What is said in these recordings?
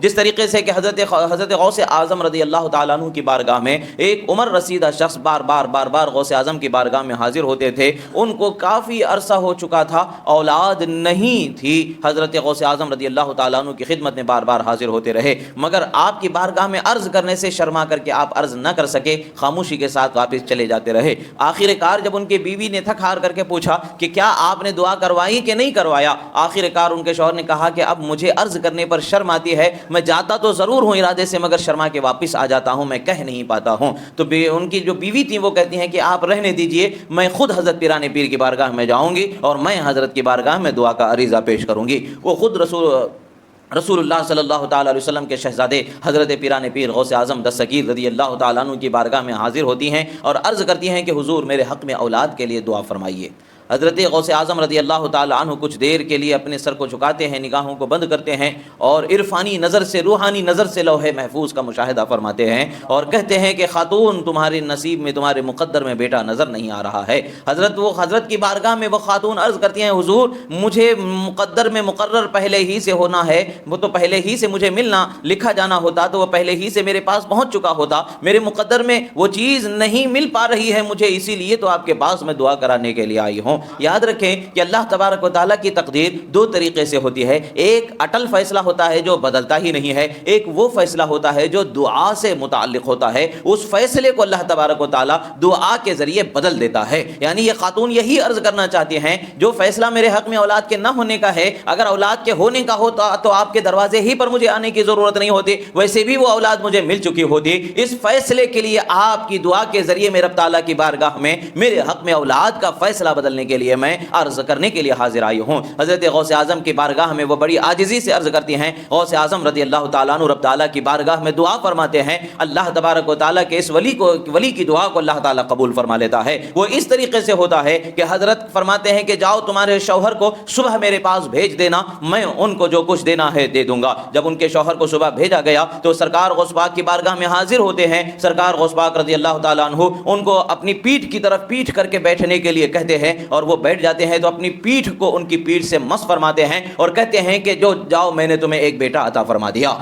جس طریقے سے کہ حضرت غوث اعظم رضی اللہ تعالیٰ عنہ کی بارگاہ میں ایک عمر رسیدہ شخص بار بار غوث اعظم کی بارگاہ میں حاضر ہوتے تھے. ان کو کافی عرصہ ہو چکا تھا, اولاد نہیں تھی. حضرت غوث اعظم رضی اللہ تعالیٰ عنہ کی خدمت میں بار بار حاضر ہوتے رہے, مگر آپ کی بارگاہ میں عرض کرنے سے شرما کر کے آپ عرض نہ کر سکے, خاموشی کے ساتھ واپس چلے جاتے رہے. آخر کار جب ان کی بیوی نے تھک ہار کر کے پوچھا کہ کیا آپ نے دعا کروائی کہ نہیں کروایا, آخر کار ان کے شوہر نے کہا کہ اب مجھے عرض کرنے پر شرم آتی ہے, میں جاتا تو ضرور ہوں ارادے سے مگر شرما کے واپس آ جاتا ہوں, میں کہہ نہیں پاتا ہوں. تو ان کی جو بیوی تھی وہ کہتی ہیں کہ آپ رہنے دیجئے, میں خود حضرت پیران پیر کی بارگاہ میں جاؤں گی اور میں حضرت کی بارگاہ میں دعا کا عریضہ پیش کروں گی. وہ خود رسول اللہ صلی اللہ تعالیٰ علیہ وسلم کے شہزادے حضرت پیران پیر غوث اعظم دستگیر رضی اللہ تعالیٰ عنہ کی بارگاہ میں حاضر ہوتی ہیں اور عرض کرتی ہیں کہ حضور میرے حق میں اولاد کے لیے دعا فرمائیے. حضرت غوث اعظم رضی اللہ تعالیٰ عنہ کچھ دیر کے لیے اپنے سر کو جھکاتے ہیں, نگاہوں کو بند کرتے ہیں اور عرفانی نظر سے, روحانی نظر سے لوح محفوظ کا مشاہدہ فرماتے ہیں اور کہتے ہیں کہ خاتون تمہارے نصیب میں, تمہارے مقدر میں بیٹا نظر نہیں آ رہا ہے. حضرت کی بارگاہ میں وہ خاتون عرض کرتی ہیں حضور مجھے مقدر میں مقرر پہلے ہی سے ہونا ہے, وہ تو پہلے ہی سے مجھے ملنا لکھا جانا ہوتا تو وہ پہلے ہی سے میرے پاس پہنچ چکا ہوتا, میرے مقدر میں وہ چیز نہیں مل پا رہی ہے مجھے, اسی لیے تو آپ کے پاس میں دعا کرانے کے لیے آئی ہوں. یاد رکھیں کہ اللہ تبارک و تعالیٰ کی تقدیر دو طریقے سے ہوتی ہے, ایک اٹل فیصلہ ہوتا ہے جو بدلتا ہی نہیں ہے, ایک وہ فیصلہ ہوتا ہے جو دعا سے متعلق ہوتا ہے, اس فیصلے کو اللہ تبارک و تعالیٰ دعا کے ذریعے بدل دیتا ہے. یعنی یہ خاتون یہی عرض کرنا چاہتی ہیں جو فیصلہ میرے حق میں اولاد کے نہ ہونے کا ہے, اگر اولاد کے ہونے کا ہوتا تو آپ کے دروازے ہی پر مجھے آنے کی ضرورت نہیں ہوتی, ویسے بھی وہ اولاد مجھے مل چکی ہوتی. اس فیصلے کے لیے آپ کی دعا کے ذریعے میں رب تعالیٰ کی بارگاہ میں میرے حق میں اولاد کا فیصلہ بدلنے کے لیے میں عرض کرنے کے لیے حاضر آئی ہوں. حضرت غوث اعظم کی بارگاہ میں وہ بڑی عاجزی سے عرض کرتی ہیں. غوث اعظم رضی اللہ تعالیٰ عنہ رب تعالیٰ کی بارگاہ میں دعا فرماتے ہیں, اللہ تبارک و تعالیٰ کے اس ولی کی دعا کو اللہ تعالیٰ قبول فرما لیتا ہے. وہ اس طریقے سے ہوتا ہے کہ حضرت فرماتے ہیں کہ جاؤ تمہارے شوہر کو صبح میرے پاس بھیج دینا, میں ان کو جو کچھ دینا ہے دے دوں گا. جب ان کے شوہر کو صبح بھیجا گیا تو سرکار غوث پاک کی بارگاہ میں حاضر ہوتے ہیں. سرکار غوث پاک رضی اللہ تعالیٰ عنہ ان کو اپنی پیٹھ کی طرف پیٹھ کر کے بیٹھنے کے لیے کہتے ہیں اور وہ بیٹھ جاتے ہیں تو اپنی پیٹھ کو ان کی پیٹھ سے مس فرماتے ہیں اور کہتے ہیں کہ جو جاؤ میں نے تمہیں ایک بیٹا عطا فرما دیا.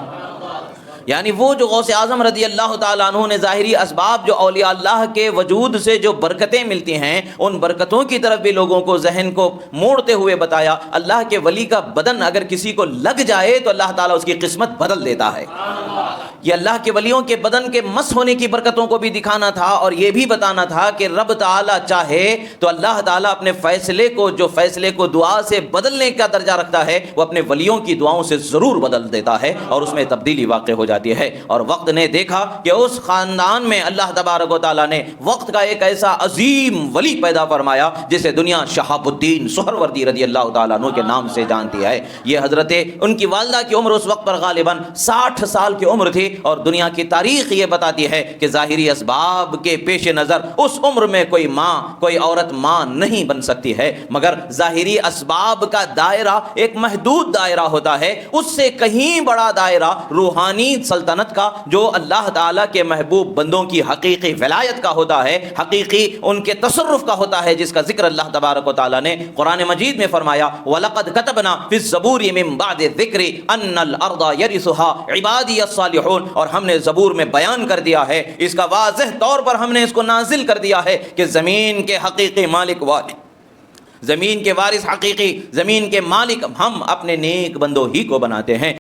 یعنی وہ جو غوث اعظم رضی اللہ تعالیٰ عنہ نے ظاہری اسباب جو اولیاء اللہ کے وجود سے جو برکتیں ملتی ہیں ان برکتوں کی طرف بھی لوگوں کو ذہن کو موڑتے ہوئے بتایا. اللہ کے ولی کا بدن اگر کسی کو لگ جائے تو اللہ تعالیٰ اس کی قسمت بدل دیتا ہے. یہ اللہ کے ولیوں کے بدن کے مس ہونے کی برکتوں کو بھی دکھانا تھا اور یہ بھی بتانا تھا کہ رب تعالیٰ چاہے تو اللہ تعالیٰ اپنے فیصلے کو, جو فیصلے کو دعا سے بدلنے کا درجہ رکھتا ہے, وہ اپنے ولیوں کی دعاؤں سے ضرور بدل دیتا ہے اور اس میں تبدیلی واقع ہو جاتی ہے. اور وقت نے دیکھا کہ اس خاندان میں اللہ تبارک و تعالیٰ نے وقت کا ایک ایسا عظیم ولی پیدا فرمایا جسے دنیا شہاب الدین سہروردی رضی اللہ تعالیٰ عنہ کے نام سے جانتی ہے. یہ حضرت ان کی والدہ کی عمر اس وقت پر غالباً 60 سال کی عمر تھی اور دنیا کی تاریخ یہ بتاتی ہے کہ ظاہری اسباب کے پیش نظر اس عمر میں کوئی عورت ماں نہیں بن سکتی ہے, مگر ظاہری اسباب کا دائرہ ایک محدود دائرہ ہوتا ہے, اس سے کہیں بڑا دائرہ روحانی سلطنت کا جو اللہ تعالیٰ کے محبوب بندوں کی حقیقی ولایت کا ہوتا ہے, حقیقی ان کے تصرف کا ہوتا ہے, جس کا ذکر اللہ تبارک و تعالیٰ نے قرآن مجید میں فرمایا وَلَقَدْ كَتَبْنَا فِي الزَّبُورِ مِن بَعْدِ الذِّكْرِ أَنَّ الْأَرْضَ يَرِثُهَا عِبَادِيَ الصَّالِحُونَ. اور ہم نے زبور میں بیان کر دیا ہے, اس کا واضح طور پر ہم نے اس کو نازل کر دیا ہے کہ زمین کے حقیقی مالک زمین کے وارث حقیقی, زمین کے مالک ہم اپنے نیک بندوں ہی کو بناتے ہیں.